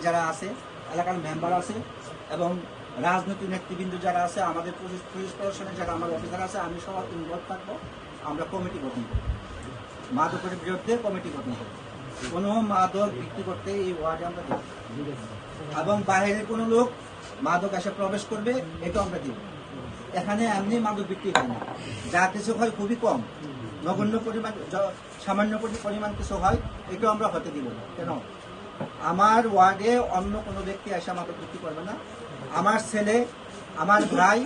যারা আছে, এলাকার মেম্বার আছে এবং রাজনৈতিক নেতৃবৃন্দ যারা আছে, আমাদের পুলিশ প্রশাসনের যারা আমার অফিসার আছে, আমি সবাই ইনভলভ থাকবো। আমরা কমিটি গঠন করব, মাদকের বিরুদ্ধে কমিটি গঠন করব। কোনো মাদক বিক্রি করতে এই ওয়ার্ডে আমরা দিব এবং বাইরের কোনো লোক মাদক এসে প্রবেশ করবে এটা আমরা দিব। এখানে এমনি মাদক বিক্রি হয় না, যা কিছু হয় খুবই কম, নগণ্য পরিমাণ, সামান্য পরিমাণ কিছু হয়, এটাও আমরা হতে দিব না। কেন? আমার ওয়ার্ডে অন্য কোনো ব্যক্তি এসে মাদক বিক্রি করবে না। আমার ছেলে, আমার ভাই,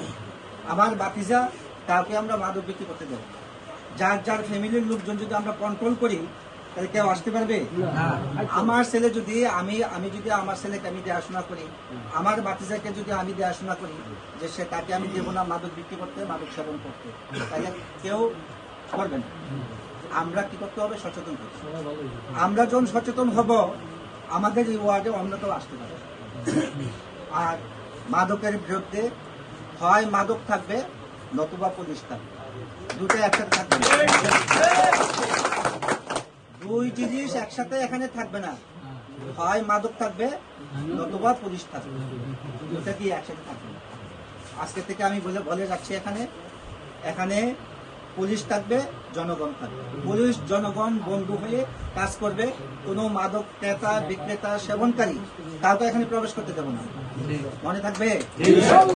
আমার বাতিজা, কাউকে আমরা মাদক বিক্রি করতে দেব। যার যার ফ্যামিলির লোকজন যদি আমরা কন্ট্রোল করি তাহলে কেউ আসতে পারবে? আমার ছেলে যদি আমি যদি আমার ছেলেকে আমি দেখাশোনা করি, আমার বাতিজাকে যদি আমি দেখাশোনা করি যে সে তাকে আমি দেবো না মাদক বিক্রি করতে, মাদক সেবন করতে, তাহলে কেউ করবে না। আমরা কি করতে হবে? সচেতন করতে। আমরা যখন সচেতন হব, আমাদের এই ওয়ার্ডে অন্য কেউ আসতে পারে। আর মাদকের বিরুদ্ধে হয় মাদক থাকবে নতুবা পুলিশ থাকবে, দুটো একসাথে থাকবে। দুই জিনিস একসাথে এখানে থাকবে না, হয় মাদক থাকবে নতুবা পুলিশ থাকবে, দুটা কি একসাথে থাকবে না। আজকে থেকে আমি বলে যাচ্ছি, এখানে পুলিশ থাকবে, জনগণ থাকবে। পুলিশ জনগণ বন্ধু হয়ে কাজ করবে। কোনো মাদক ক্রেতা, বিক্রেতা, সেবনকারী কাউকে এখানে প্রবেশ করতে দেব না, মনে থাকবে।